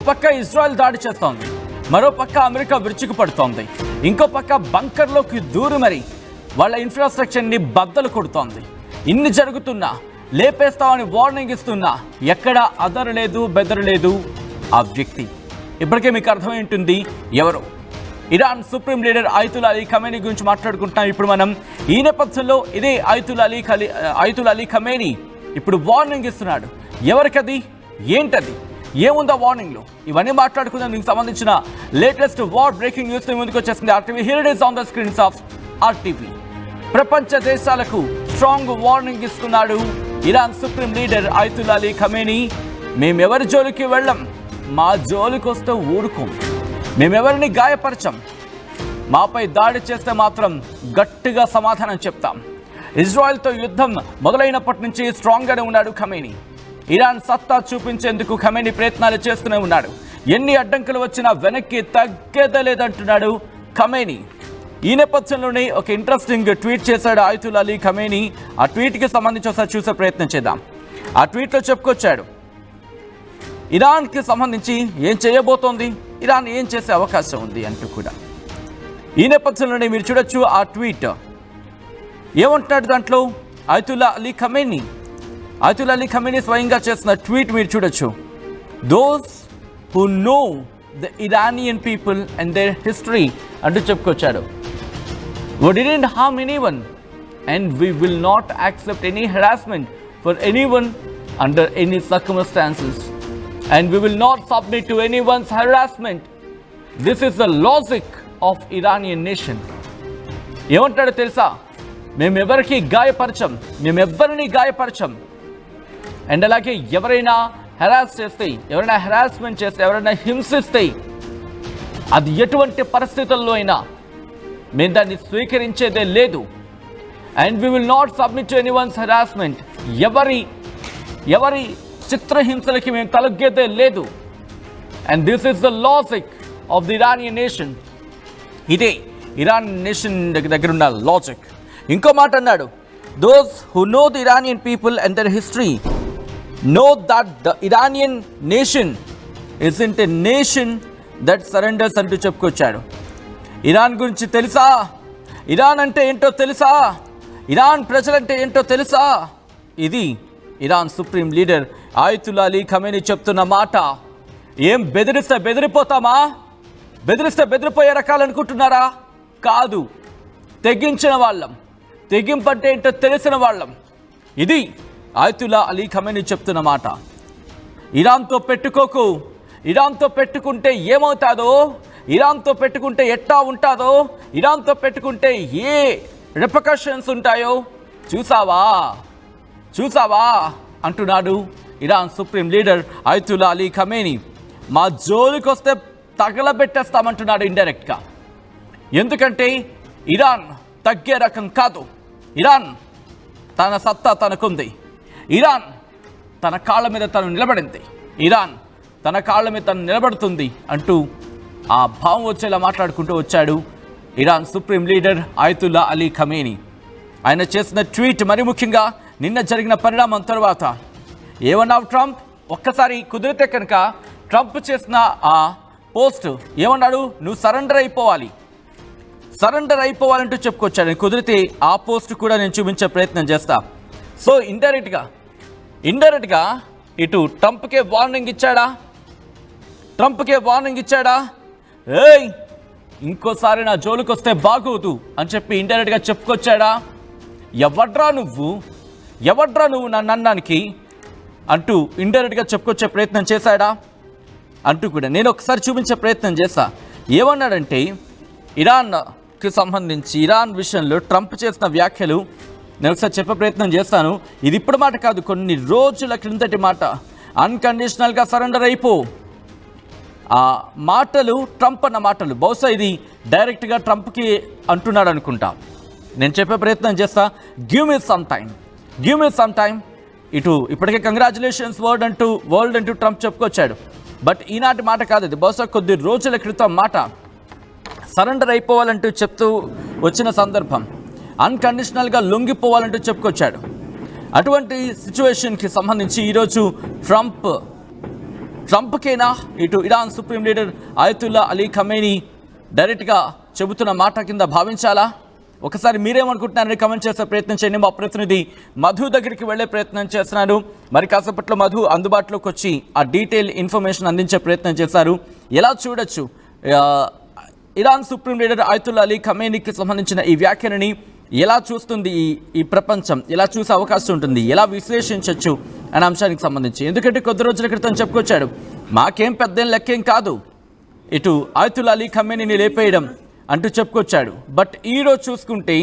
పక్క ఇజ్రాయెల్ దాడి చేస్తోంది, మరో పక్క అమెరికా విరుచుకుపడుతోంది, ఇంకో పక్క బంకర్లోకి దూరి మరి వాళ్ళ ఇన్ఫ్రాస్ట్రక్చర్ని బద్దలు కొడుతోంది. ఇన్ని జరుగుతున్నా, లేపేస్తామని వార్నింగ్ ఇస్తున్నా ఎక్కడ అదరలేదు, బెదరలేదు ఆ వ్యక్తి. ఇప్పటికే మీకు అర్థమై ఉంటుంది ఎవరు. Iran supreme leader Ayatollah Ali Khamenei గురించి మాట్లాడుకుంటున్నాం ఇప్పుడు మనం. ఈ నేపథ్యంలో ఇదే అయతుల్లా అలీ ఖమేనీ ఇప్పుడు వార్నింగ్ ఇస్తున్నాడు. ఎవరికది, ఏంటది, ఏముందా వార్నింగ్లో, ఇవన్నీ మాట్లాడుకుందాం. దీనికి సంబంధించిన లేటెస్ట్ వార్ బ్రేకింగ్ న్యూస్ ముందుకు వచ్చేసింది RTV. Here it is on the screens of RTV. ప్రపంచ దేశాలకు స్ట్రాంగ్ వార్నింగ్ ఇస్తున్నాడు Iran supreme leader Ayatollah Ali Khamenei. మేమెవరి జోలికి వెళ్ళం, మా జోలికి వస్తే ఊరుకోం, మేమెవరిని గాయపరచం, మాపై దాడి చేస్తే మాత్రం గట్టిగా సమాధానం చెప్తాం. ఇజ్రాయెల్తో యుద్ధం మొదలైనప్పటి నుంచి స్ట్రాంగ్గానే ఉన్నాడు ఖమేనీ. ఇరాన్ సత్తా చూపించేందుకు ఖమేనీ ప్రయత్నాలు చేస్తూనే ఉన్నాడు. ఎన్ని అడ్డంకులు వచ్చినా వెనక్కి తగ్గేదలేదంటున్నాడు ఖమేనీ. ఈ నేపథ్యంలోనే ఒక ఇంట్రెస్టింగ్ ట్వీట్ చేశాడు అయతుల్లా అలీ ఖమేనీ. ఆ ట్వీట్కి సంబంధించి ఒకసారి చూసే ప్రయత్నం చేద్దాం. ఆ ట్వీట్లో చెప్పుకొచ్చాడు ఇరాన్కి సంబంధించి ఏం చేయబోతోంది, ఇరాన్ ఏం చేసే అవకాశం ఉంది అంటూ కూడా. ఈ నేపథ్యంలోనే మీరు చూడొచ్చు ఆ ట్వీట్ ఏమంటున్నాడు. దాంట్లో అయతుల్లా అలీ ఖమేనీ స్వయంగా చేసిన ట్వీట్ మీరు చూడొచ్చు. Those who know the Iranian people and their history అంటూ చెప్పుకొచ్చాడు. We didn't harm anyone and we will not accept any harassment for anyone under any circumstances and we will not submit to anyone's harassment. This is the logic of Iranian nation. ఏమంటాడో తెలుసా, మేమెవరికి మేమెవ్వరిని గాయపరచం and అలాగే ఎవరైనా harass చేస్తే, ఎవరైనా harassment చేస్తే, ఎవరైనా హింసిస్తే అది ఎటువంటి పరిస్థితుల్లో అయినా మేము దాన్ని స్వీకరించేదే లేదు. And we will not submit to anyone's harassment, ఎవరి చిత్రహింసలకి మేము తలగ్గేదే లేదు. And this is the logic of the Iranian nation. ఇదే ఇరాన్ నేషన్ దగ్గర ఉన్న లాజిక్. ఇంకో మాట అన్నాడు, those who know the Iranian people and their history know that the Iranian nation isn't a nation that surrenders అంటూ చెప్పుకొచ్చాడు. ఇరాన్ గురించి తెలుసా, ఇరాన్ అంటే ఏంటో తెలుసా, ఇరాన్ ప్రజలంటే ఏంటో తెలుసా. ఇది Iran supreme leader Ayatollah Ali Khamenei చెప్తున్న మాట. ఏం బెదిరిస్తే బెదిరిపోతామా, బెదిరిస్తే బెదిరిపోయే రకాలనుకుంటున్నారా? కాదు, తెగించిన వాళ్ళం, తెగింపు అంటే ఏంటో తెలిసిన వాళ్ళం. ఇది అయతుల్లా అలీ ఖమేనీ చెప్తున్న మాట. ఇరాన్తో పెట్టుకోకు, ఇరాన్తో పెట్టుకుంటే ఏమవుతాదో, ఇరాన్తో పెట్టుకుంటే ఎట్టా ఉంటాదో, ఇరాన్తో పెట్టుకుంటే ఏ రిపర్కషన్స్ ఉంటాయో చూసావా అంటున్నాడు Iran supreme leader Ayatollah Ali Khamenei. మా జోలికి వస్తే తగలబెట్టేస్తామంటున్నాడు ఇండైరెక్ట్గా. ఎందుకంటే ఇరాన్ తగ్గే రకం కాదు, ఇరాన్ తన సత్తా తనకుంది, ఇరాన్ తన కాళ్ళ మీద తను నిలబడింది, ఇరాన్ తన కాళ్ళ మీద తను నిలబడుతుంది అంటూ ఆ భావం వచ్చేలా మాట్లాడుకుంటూ వచ్చాడు Iran supreme leader Ayatollah Ali Khamenei. ఆయన చేసిన ట్వీట్ మరి ముఖ్యంగా నిన్న జరిగిన పరిణామం తర్వాత ఏమన్నావు ట్రంప్, ఒక్కసారి కుదిరితే కనుక ట్రంప్ చేసిన ఆ పోస్ట్ ఏమన్నాడు, నువ్వు సరెండర్ అయిపోవాలంటూ చెప్పుకొచ్చాడు. కుదిరితే ఆ పోస్ట్ కూడా నేను చూపించే ప్రయత్నం చేస్తా. సో ఇండైరెక్ట్గా ఇటు ట్రంప్కే వార్నింగ్ ఇచ్చాడా, ఏయ్ ఇంకోసారి నా జోలికి వస్తే బాగోదు అని చెప్పి ఇండైరెక్ట్గా చెప్పుకొచ్చాడా. ఎవడ్రా నువ్వు నన్ను అన్నానికి అంటూ ఇండైరెక్ట్గా చెప్పుకొచ్చే ప్రయత్నం చేశాడా అంటూ కూడా నేను ఒకసారి చూపించే ప్రయత్నం చేశా. ఏమన్నాడంటే ఇరాన్కి సంబంధించి, ఇరాన్ విషయంలో ట్రంప్ చేసిన వ్యాఖ్యలు నేను ఒకసారి చెప్పే ప్రయత్నం చేస్తాను. ఇది ఇప్పుడు మాట కాదు, కొన్ని రోజుల క్రిందటి మాట. అన్కండిషనల్గా సరెండర్ అయిపో. ఆ మాటలు ట్రంప్ అన్న మాటలు, బహుశా ఇది డైరెక్ట్గా ట్రంప్కి అంటున్నాడు అనుకుంటా. నేను చెప్పే ప్రయత్నం చేస్తా. Give me some time. ఇప్పటికే కంగ్రాచులేషన్స్ వరల్డ్ అంటూ ట్రంప్ చెప్పుకొచ్చాడు. బట్ ఈనాటి మాట కాదు, ఇది బహుశా కొద్ది రోజుల క్రితం మాట. సరెండర్ అయిపోవాలంటూ చెప్తూ వచ్చిన సందర్భం, అన్కండిషనల్గా లొంగిపోవాలంటూ చెప్పుకొచ్చాడు. అటువంటి సిచ్యువేషన్కి సంబంధించి ఈరోజు ట్రంప్ ట్రంప్కేనా ఇటు Iran supreme leader Ayatollah Ali Khamenei డైరెక్ట్గా చెబుతున్న మాట కింద భావించాలా? ఒకసారి మీరేమనుకుంటున్నారని కమెంట్ చేసే ప్రయత్నం చేయండి. మా ప్రతినిధి మధు దగ్గరికి వెళ్లే ప్రయత్నం చేస్తున్నారు. మరి కాసేపట్లో మధు అందుబాటులోకి వచ్చి ఆ డీటెయిల్ ఇన్ఫర్మేషన్ అందించే ప్రయత్నం చేశారు. ఎలా చూడొచ్చు Iran supreme leader Ayatollah Ali ఖమేనీకి సంబంధించిన ఈ వ్యాఖ్యలని ఎలా చూస్తుంది ఈ ప్రపంచం, ఎలా చూసే అవకాశం ఉంటుంది, ఎలా విశ్లేషించవచ్చు అనే అంశానికి సంబంధించి? ఎందుకంటే కొద్ది రోజుల క్రితం చెప్పుకొచ్చాడు, మాకేం పెద్ద లెక్కేం కాదు ఇటు ఆయతుల్లా అలీ ఖమేనీని లేపేయడం అంటూ చెప్పుకొచ్చాడు. బట్ ఈరోజు చూసుకుంటే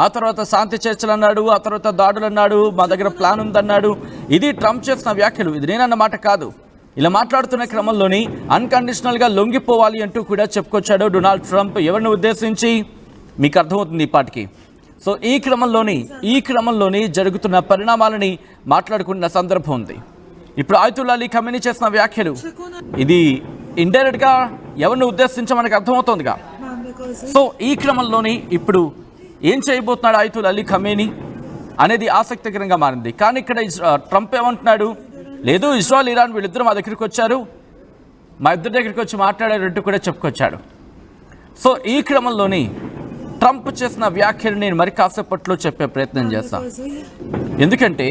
ఆ తర్వాత శాంతి చర్చలు అన్నాడు, ఆ తర్వాత దాడులు అన్నాడు, మా దగ్గర ప్లాన్ ఉందన్నాడు. ఇది ట్రంప్ చేసిన వ్యాఖ్యలు, ఇది నేనన్న మాట కాదు. ఇలా మాట్లాడుతున్న క్రమంలోని అన్కండిషనల్గా లొంగిపోవాలి అంటూ కూడా చెప్పుకొచ్చాడు డొనాల్డ్ ట్రంప్. ఎవరిని ఉద్దేశించి మీకు అర్థమవుతుంది ఈ పాటికి. సో ఈ క్రమంలోని జరుగుతున్న పరిణామాలని మాట్లాడుకున్న సందర్భం ఉంది. ఇప్పుడు ఆయతుల్లా అలీ ఖమేనీ చేసిన వ్యాఖ్యలు ఇది ఇండైరెక్ట్గా ఎవరిని ఉద్దేశించి మనకు అర్థమవుతోందిగా. సో ఈ క్రమంలోని ఇప్పుడు ఏం చేయబోతున్నాడు ఆయతుల్లా అలీ ఖమేనీ అనేది ఆసక్తికరంగా మారింది. కానీ ఇక్కడ ట్రంప్ ఏమంటున్నాడు, లేదు ఇజ్రాయెల్ ఇరాన్ వీళ్ళిద్దరూ మా దగ్గరికి వచ్చారు, మా ఇద్దరి దగ్గరికి వచ్చి మాట్లాడారంటూ కూడా చెప్పుకొచ్చాడు. సో ఈ క్రమంలోని ట్రంప్ చేసిన వ్యాఖ్యలు నేను మరి కాసేపట్లో చెప్పే ప్రయత్నం చేస్తాను. ఎందుకంటే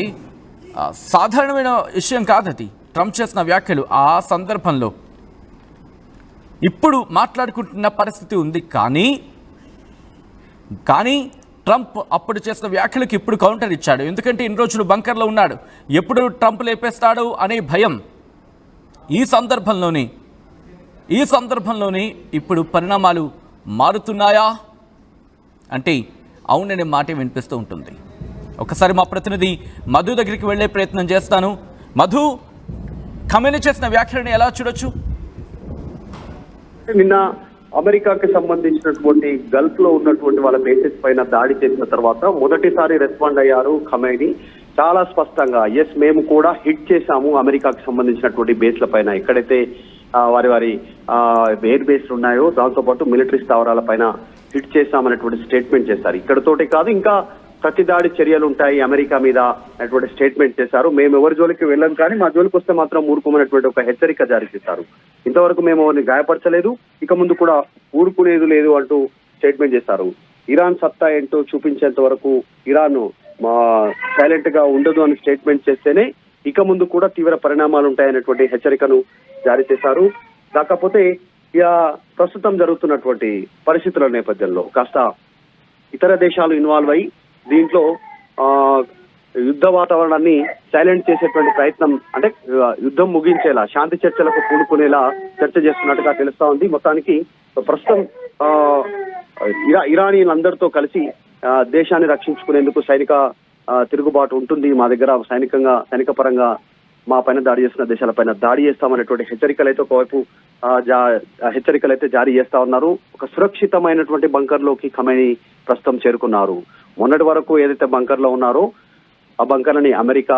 సాధారణమైన విషయం కాదు అది, ట్రంప్ చేసిన వ్యాఖ్యలు. ఆ సందర్భంలో ఇప్పుడు మాట్లాడుకుంటున్న పరిస్థితి ఉంది. కానీ ట్రంప్ అప్పుడు చేసిన వ్యాఖ్యలకు ఇప్పుడు కౌంటర్ ఇచ్చాడు. ఎందుకంటే ఇన్ని రోజులు బంకర్లో ఉన్నాడు, ఎప్పుడు ట్రంప్ లేపేస్తాడు అనే భయం. ఈ సందర్భంలోని ఇప్పుడు పరిణామాలు మారుతున్నాయా అంటే అవుననే మాట వినిపిస్తూ ఉంటుంది. ఒకసారి మా ప్రతినిధి మధు దగ్గరికి వెళ్ళే ప్రయత్నం చేస్తాను. మధు, ఖమేనీ చేసిన వ్యాఖ్యలను ఎలా చూడొచ్చు? నిన్న అమెరికాకి సంబంధించినటువంటి గల్ఫ్ లో ఉన్నటువంటి వాళ్ళ బేసెస్ పైన దాడి చేసిన తర్వాత మొదటిసారి రెస్పాండ్ అయ్యారు ఖమేనీ. చాలా స్పష్టంగా ఎస్ మేము కూడా హిట్ చేశాము అమెరికాకి సంబంధించినటువంటి బేస్ల పైన, ఎక్కడైతే వారి ఎయిర్ బేస్లు ఉన్నాయో దాంతో పాటు మిలిటరీ స్థావరాల పైన హిట్ చేశామనేటువంటి స్టేట్మెంట్ చేశారు. ఇక్కడతోటి కాదు, ఇంకా ప్రతిదాడి చర్యలు ఉంటాయి అమెరికా మీద అనేటువంటి స్టేట్మెంట్ చేశారు. మేము ఎవరి జోలికి వెళ్ళం, కానీ మా జోలికి వస్తే మాత్రం ఊరుకోమనేటువంటి ఒక హెచ్చరిక జారీ చేశారు. ఇంతవరకు మేము ఎవరిని గాయపరచలేదు, ఇక ముందు కూడా ఊరుకునేది లేదు అంటూ స్టేట్మెంట్ చేశారు. ఇరాన్ సత్తా ఏంటో చూపించేంత వరకు ఇరాన్ సైలెంట్ గా ఉండదు అని స్టేట్మెంట్ చేస్తేనే ఇక ముందు కూడా తీవ్ర పరిణామాలు ఉంటాయనేటువంటి హెచ్చరికను జారీ చేశారు. కాకపోతే ఇక ప్రస్తుతం జరుగుతున్నటువంటి పరిస్థితుల నేపథ్యంలో కాస్త ఇతర దేశాలు ఇన్వాల్వ్ అయ్యి దీంట్లో యుద్ధ వాతావరణాన్ని సైలెంట్ చేసేటువంటి ప్రయత్నం, అంటే యుద్ధం ముగించేలా శాంతి చర్చలకు పూనుకునేలా చర్చ చేస్తున్నట్టుగా తెలుస్తా ఉంది. మొత్తానికి ప్రస్తుతం ఇరానీలందరితో కలిసి దేశాన్ని రక్షించుకునేందుకు సైనిక తిరుగుబాటు ఉంటుంది, మా దగ్గర సైనిక పరంగా మా పైన దాడి చేస్తున్న దేశాలపైన దాడి చేస్తామనేటువంటి హెచ్చరికలైతే ఒకవైపు హెచ్చరికలైతే జారీ చేస్తా ఉన్నారు. ఒక సురక్షితమైనటువంటి బంకర్ లోకి ఖమేనీ ప్రస్తుతం చేరుకున్నారు. మొన్నటి వరకు ఏదైతే బంకర్ లో ఉన్నారో ఆ బంకర్లని అమెరికా,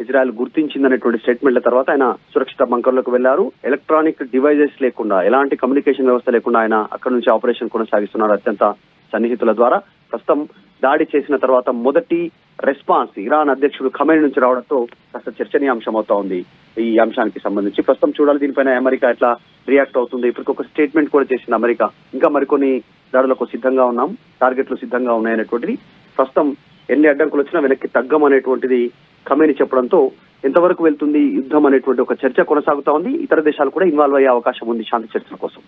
ఇజ్రాయెల్ గుర్తించిందనేటువంటి స్టేట్మెంట్ల తర్వాత ఆయన సురక్షిత బంకర్లోకి వెళ్లారు. ఎలక్ట్రానిక్ డివైజెస్ లేకుండా, ఎలాంటి కమ్యూనికేషన్ వ్యవస్థ లేకుండా ఆయన అక్కడి నుంచి ఆపరేషన్ కొనసాగిస్తున్నారు అత్యంత సన్నిహితుల ద్వారా. ప్రస్తుతం దాడి చేసిన తర్వాత మొదటి రెస్పాన్స్ ఇరాన్ అధ్యక్షుడు ఖమేనీ నుంచి రావడంతో కాస్త చర్చనీయాంశం అవుతా ఉంది ఈ అంశానికి సంబంధించి. ప్రస్తుతం చూడాలి దీనిపైన అమెరికా ఎట్లా రియాక్ట్ అవుతుంది. ఇప్పటికి ఒక స్టేట్మెంట్ కూడా చేసింది అమెరికా, ఇంకా మరికొన్ని దాడులకు సిద్ధంగా ఉన్నాం, టార్గెట్లు సిద్ధంగా ఉన్నాయనేటువంటిది. ప్రస్తుతం ఎన్ని అడ్డంకులు వచ్చినా వెనక్కి తగ్గం అనేటువంటిది ఖమేనీ చెప్పడంతో ఎంతవరకు వెళ్తుంది యుద్ధం అనేటువంటి ఒక చర్చ కొనసాగుతా ఉంది. ఇతర దేశాలు కూడా ఇన్వాల్వ్ అయ్యే అవకాశం ఉంది శాంతి చర్చల కోసం.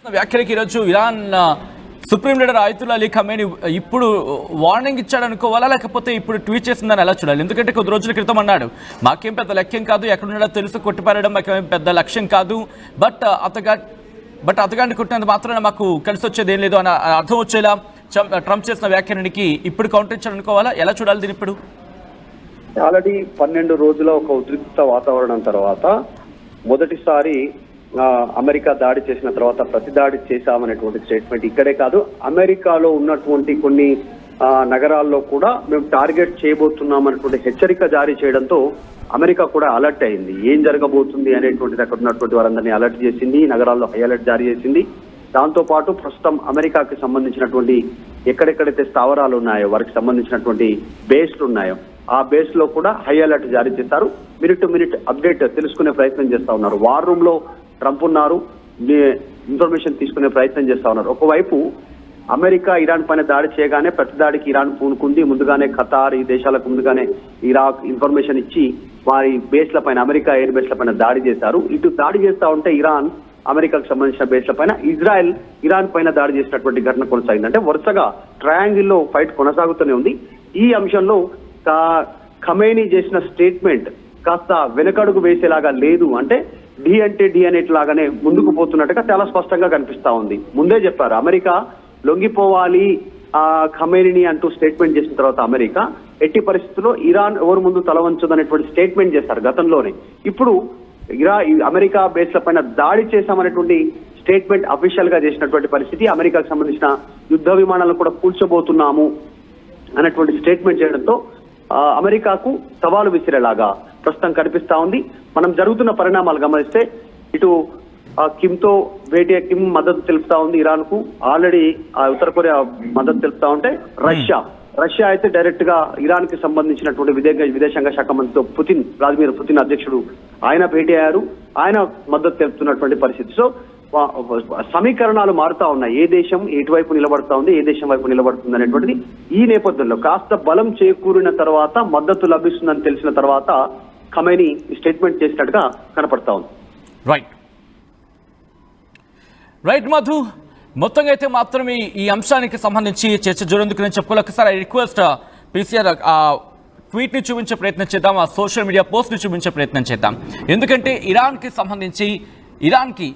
వ్యాఖ్యలకి ఈరోజు Iran supreme leader Ayatollah Ali Khamenei ఇప్పుడు వార్నింగ్ ఇచ్చాడు అనుకోవాలా, లేకపోతే ఇప్పుడు ట్వీట్ చేసిందని ఎలా చూడాలి? ఎందుకంటే కొద్ది రోజుల క్రితం అన్నాడు, మాకేం పెద్ద లక్ష్యం కాదు, ఎక్కడున్నాడో తెలుసు కొట్టిపారడం మాకేం పెద్ద లక్ష్యం కాదు, బట్ అతగాడిని కొట్టినంత మాత్రాన మాకు కలిసి వచ్చేది ఏం లేదు అని అర్థం వచ్చేలా ట్రంప్ చేసిన వ్యాఖ్యానానికి ఇప్పుడు కౌంటర్ ఇచ్చాడు అనుకోవాలా? ఎలా చూడాలి దీని? ఇప్పుడు ఆల్రెడీ 12 రోజుల ఒక ఉద్రిక్త వాతావరణం తర్వాత మొదటిసారి అమెరికా దాడి చేసిన తర్వాత ప్రతి దాడి చేశామనేటువంటి స్టేట్మెంట్ ఇక్కడే కాదు, అమెరికాలో ఉన్నటువంటి కొన్ని నగరాల్లో కూడా మేము టార్గెట్ చేయబోతున్నాం అనేటువంటి హెచ్చరిక జారీ చేయడంతో అమెరికా కూడా అలర్ట్ అయింది. ఏం జరగబోతుంది అనేటువంటిది అక్కడ ఉన్నటువంటి వారందరినీ అలర్ట్ చేసింది, నగరాల్లో హై అలర్ట్ జారీ చేసింది. దాంతో పాటు ప్రస్తుతం అమెరికాకి సంబంధించినటువంటి ఎక్కడెక్కడైతే స్థావరాలు ఉన్నాయో, వారికి సంబంధించినటువంటి బేస్లు ఉన్నాయో ఆ బేస్ లో కూడా హై అలర్ట్ జారీ చేశారు. మినిట్ టు మినిట్ అప్డేట్ తెలుసుకునే ప్రయత్నం చేస్తా ఉన్నారు. వార్ రూమ్ లో ట్రంప్ ఉన్నారు, ఇన్ఫర్మేషన్ తీసుకునే ప్రయత్నం చేస్తా ఉన్నారు. ఒకవైపు అమెరికా ఇరాన్ పైన దాడి చేయగానే ప్రతి దాడికి ఇరాన్ పూనుకుంది. ముందుగానే ఖతార్ ఈ దేశాలకు ముందుగానే ఇరాక్ ఇన్ఫర్మేషన్ ఇచ్చి వారి బేస్ల పైన, అమెరికా ఎయిర్ బేస్ల పైన దాడి చేశారు. ఇటు దాడి చేస్తా ఉంటే ఇరాన్ అమెరికాకు సంబంధించిన బేస్ల పైన, ఇజ్రాయెల్ ఇరాన్ పైన దాడి చేసినటువంటి ఘటన కొనసాగింది. అంటే వరుసగా ట్రయాంగిల్ లో ఫైట్ కొనసాగుతూనే ఉంది. ఈ అంశంలో ఖమేనీ చేసిన స్టేట్మెంట్ కాస్త వెనకడుగు వేసేలాగా లేదు. అంటే డి అంటే డి అనేట్లాగానే ముందుకు పోతున్నట్టుగా చాలా స్పష్టంగా కనిపిస్తా ఉంది. ముందే చెప్పారు అమెరికా లొంగిపోవాలి ఖమేనీని అంటూ స్టేట్మెంట్ చేసిన తర్వాత అమెరికా ఎట్టి పరిస్థితుల్లో ఇరాన్ ఎవరు ముందు తల వంచదు అనేటువంటి స్టేట్మెంట్ చేశారు గతంలోనే. ఇప్పుడు అమెరికా బేస్ల పైన దాడి చేశామనేటువంటి స్టేట్మెంట్ అఫీషియల్ గా చేసినటువంటి పరిస్థితి. అమెరికాకు సంబంధించిన యుద్ధ విమానాలను కూడా కూల్చబోతున్నాము అనేటువంటి స్టేట్మెంట్ చేయడంతో అమెరికాకు సవాలు విసిరేలాగా ప్రస్తుతం కనిపిస్తా ఉంది. మనం జరుగుతున్న పరిణామాలు గమనిస్తే ఇటు కిమ్తో భేటీ, కిమ్ మద్దతు తెలుపుతా ఉంది ఇరాన్ కు. ఆల్రెడీ ఉత్తర కొరియా మద్దతు తెలుపుతా ఉంటే రష్యా అయితే డైరెక్ట్ గా ఇరాన్ కి సంబంధించినటువంటి విదేశాంగ శాఖ మంత్రితో వ్లాదిమిర్ పుతిన్ అధ్యక్షుడు ఆయన భేటీ అయ్యారు. ఆయన మద్దతు తెలుపుతున్నటువంటి పరిస్థితి. సో సమీకరణాలు మారుతా ఉన్నాయి. ఏ దేశం ఎటువైపు నిలబడతా ఉంది, ఏ దేశం వైపు నిలబడుతుంది అనేటువంటిది ఈ నేపథ్యంలో కాస్త బలం చేకూరిన తర్వాత, మద్దతు లభిస్తుందని తెలిసిన తర్వాత ఖమేనీ స్టేట్మెంట్ చేసినట్టుగా కనపడతా ఉంది. రైట్ మధు, మొత్తంగా అయితే మాత్రం ఈ అంశానికి సంబంధించి చర్చ జోరేందుకు నేను చెప్పుకోవాలి. ఒకసారి రిక్వెస్ట్ పీసీఆర్ ట్వీట్ ని చూపించే ప్రయత్నం చేద్దాం, ఆ సోషల్ మీడియా పోస్ట్ ని చూపించే ప్రయత్నం చేద్దాం. ఎందుకంటే ఇరాన్కి సంబంధించి ఇరాన్కి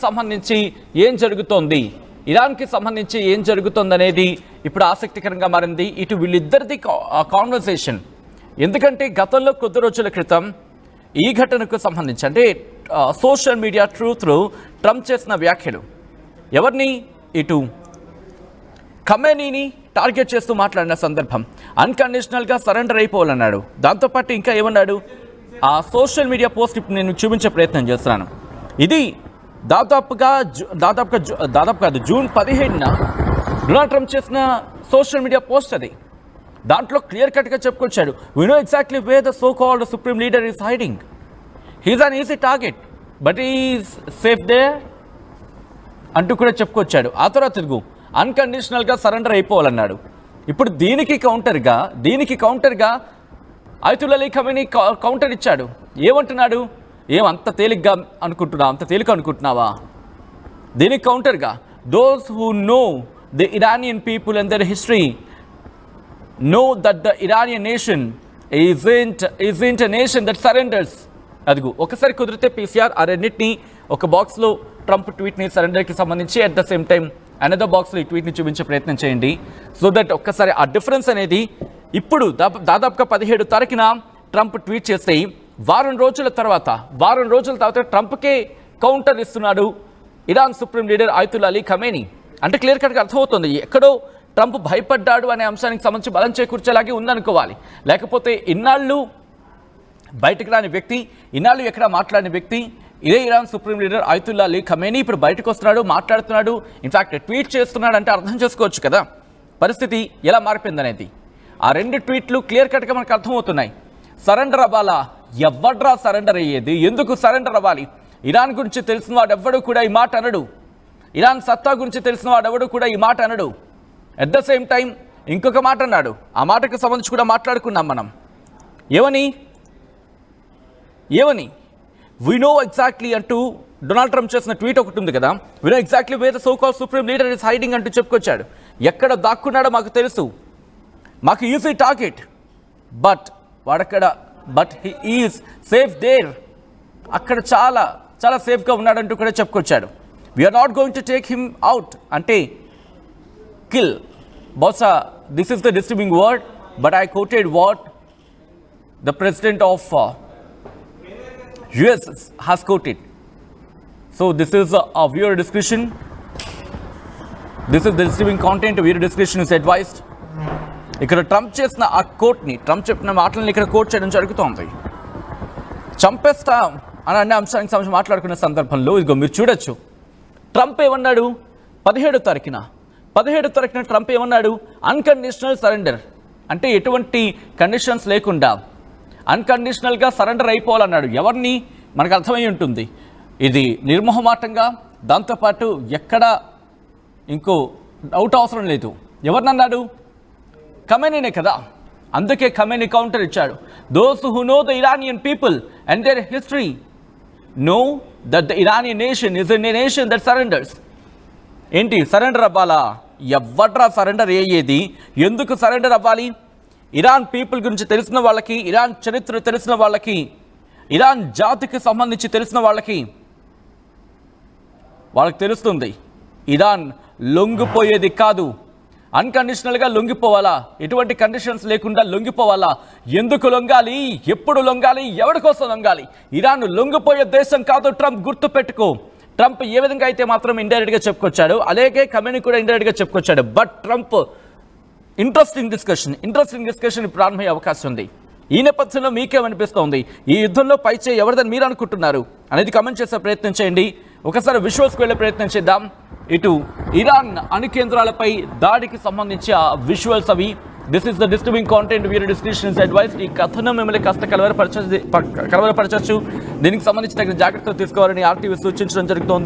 సంబంధించి ఏం జరుగుతోంది అనేది ఇప్పుడు ఆసక్తికరంగా మారింది. ఇటు వీళ్ళిద్దరిది కాన్వర్సేషన్. ఎందుకంటే గతంలో కొద్ది రోజుల క్రితం ఈ ఘటనకు సంబంధించి అంటే సోషల్ మీడియా ట్రూత్లో ట్రంప్ చేసిన వ్యాఖ్యలు ఎవరిని, ఇటు ఖమేనీని టార్గెట్ చేస్తూ మాట్లాడిన సందర్భం, అన్కండిషనల్గా సరెండర్ అయిపోవాలన్నాడు. దాంతోపాటు ఇంకా ఏమన్నాడు, ఆ సోషల్ మీడియా పోస్ట్ ఇప్పుడు నేను చూపించే ప్రయత్నం చేస్తున్నాను. ఇది దాదాపుగా కాదు, జూన్ 17న డొనాల్డ్ ట్రంప్ చేసిన సోషల్ మీడియా పోస్ట్ అది. దాంట్లో క్లియర్ కట్గా చెప్పుకొచ్చాడు, we know exactly where the so called supreme leader is hiding. He is an easy target but is safe there అంటూ కూడా చెప్పుకొచ్చాడు. ఆ తర్వాత తిరుగు అన్కండిషనల్గా సరెండర్ అయిపోవాలన్నాడు. ఇప్పుడు దీనికి కౌంటర్గా అయతుల్లా అలీ ఖమేనీ కౌంటర్ ఇచ్చాడు. ఏమంటున్నాడు, అంత తేలిక అనుకుంటున్నావా? దీనికి కౌంటర్గా those who know the Iranian people and their history know that the Iranian nation isn't a nation that surrenders. అదిగో ఒకసారి కుదిరితే పీసీఆర్ ఆ రెండింటిని ఒక బాక్స్లో ట్రంప్ ట్వీట్ని సరెండర్కి సంబంధించి at the same time another బాక్స్లో ఈ ట్వీట్ని చూపించే ప్రయత్నం చేయండి. సో దట్ ఒక్కసారి ఆ డిఫరెన్స్ అనేది ఇప్పుడు దాదాపుగా 17 తారీఖున ట్రంప్ ట్వీట్ చేస్తే వారం రోజుల తర్వాత ట్రంప్కే కౌంటర్ ఇస్తున్నాడు Iran supreme leader Ayatollah Ali Khamenei. అంటే క్లియర్ కట్గా అర్థమవుతుంది ఎక్కడో ట్రంప్ భయపడ్డాడు అనే అంశానికి సంబంధించి బలం చేకూర్చేలాగే ఉందనుకోవాలి. లేకపోతే ఇన్నాళ్ళు బయటకు రాని వ్యక్తి, ఇన్నాళ్ళు ఎక్కడ మాట్లాడిన వ్యక్తి ఇదే Iran supreme leader Ayatollah Ali Khamenei ఇప్పుడు బయటకు వస్తున్నాడు, మాట్లాడుతున్నాడు, ఇన్ఫాక్ట్ ట్వీట్ చేస్తున్నాడు. అంటే అర్థం చేసుకోవచ్చు కదా పరిస్థితి ఎలా మారిపోయిందనేది. ఆ రెండు ట్వీట్లు క్లియర్ కట్గా మనకు అర్థమవుతున్నాయి. సరెండర్ అవ్వాలా? ఎవడ్రా సరెండర్ అయ్యేది? ఎందుకు సరెండర్ అవ్వాలి? ఇరాన్ గురించి తెలిసిన వాడు ఎవడు కూడా ఈ మాట అనడు. ఇరాన్ సత్తా గురించి తెలిసిన వాడు ఎవడు కూడా ఈ మాట అనడు. అట్ ద సేమ్ టైం ఇంకొక మాట అన్నాడు. ఆ మాటకు సంబంధించి కూడా మాట్లాడుకున్నాం మనం. ఏమని వి నో ఎగ్జాక్ట్లీ అంటూ డొనాల్డ్ ట్రంప్ చేసిన ట్వీట్ ఒకటి ఉంది కదా, we know exactly where the so called supreme leader is hiding అంటూ చెప్పుకొచ్చాడు. ఎక్కడ దాక్కున్నాడో మాకు తెలుసు, మాకు easy target, but he is safe there. అక్కడ చాలా చాలా సేఫ్గా ఉన్నాడంటూ కూడా చెప్పుకొచ్చాడు. We are not going to take him out అంటే kill. Bossa, this is the disturbing word, but I quoted what the president of US has quoted. So this is a viewer discretion. This is the disturbing content. Viewer discretion is advised. ఇక్కడ Trump చేసిన ఆ కోట్ని, Trump చెప్పిన మాటలను ఇక్కడ coat చేయడం జరుగుతోంది. చంపేస్తా అని అనే అంశానికి సంబంధించి మాట్లాడుకునే సందర్భంలో ఇదిగో మీరు చూడొచ్చు. ట్రంప్ ఏమన్నాడు 17వ తారీఖున ట్రంప్ ఏమన్నాడు, అన్కండిషనల్ సరెండర్. అంటే ఎటువంటి కండిషన్స్ లేకుండా అన్కండిషనల్గా సరెండర్ అయిపోవాలన్నాడు. ఎవరిని మనకు అర్థమై ఉంటుంది. ఇది నిర్మోహమాటంగా, దాంతోపాటు ఎక్కడ ఇంకో డౌట్ అవసరం లేదు. ఎవరినన్నాడు? ఖమేనీనే కదా. అందుకే ఖమేనీ కౌంటర్ ఇచ్చాడు. Those who know the Iranian people and their history know that the Iranian nation is a nation that surrenders. ఏంటి సరెండర్ అవ్వాలా? ఎవడ్రా సరెండర్ అయ్యేది? ఎందుకు సరెండర్ అవ్వాలి? ఇరాన్ పీపుల్ గురించి తెలిసిన వాళ్ళకి, ఇరాన్ చరిత్ర తెలిసిన వాళ్ళకి, ఇరాన్ జాతికి సంబంధించి తెలిసిన వాళ్ళకి తెలుస్తుంది ఇరాన్ లొంగిపోయేది కాదు. అన్కండిషనల్గా లొంగిపోవాలా? ఎటువంటి కండిషన్స్ లేకుండా లొంగిపోవాలా? ఎందుకు లొంగాలి? ఎప్పుడు లొంగాలి? ఎవరి కోసం లొంగాలి? ఇరాన్ లొంగిపోయే దేశం కాదు. ట్రంప్ గుర్తు పెట్టుకో. ట్రంప్ ఏ విధంగా అయితే మాత్రం ఇండైరెక్ట్గా చెప్పుకొచ్చాడు, అలాగే ఖమేనీ కూడా ఇండైరెక్ట్గా చెప్పుకొచ్చాడు. బట్ ట్రంప్ ఇంట్రెస్టింగ్ డిస్కషన్ ప్రారంభమయ్యే అవకాశం ఉంది. ఈ నేపథ్యంలో మీకేమనిపిస్తోంది? ఈ యుద్ధంలో పైచే ఎవరిదని మీరు అనుకుంటున్నారు అనేది కమెంట్ చేసే ప్రయత్నం చేయండి. ఒకసారి విజువల్స్కి వెళ్ళే ప్రయత్నం చేద్దాం. ఇటు ఇరాన్ అణు కేంద్రాలపై దాడికి సంబంధించి ఆ విజువల్స్ అవి. This is the disturbing content, viewer description is advise. ఈ కథనం మిమ్మల్ని కాస్త కలవరపరచచ్చు. దీనికి సంబంధించి తగిన జాగ్రత్తలు తీసుకోవాలని RTV సూచించడం జరుగుతోంది.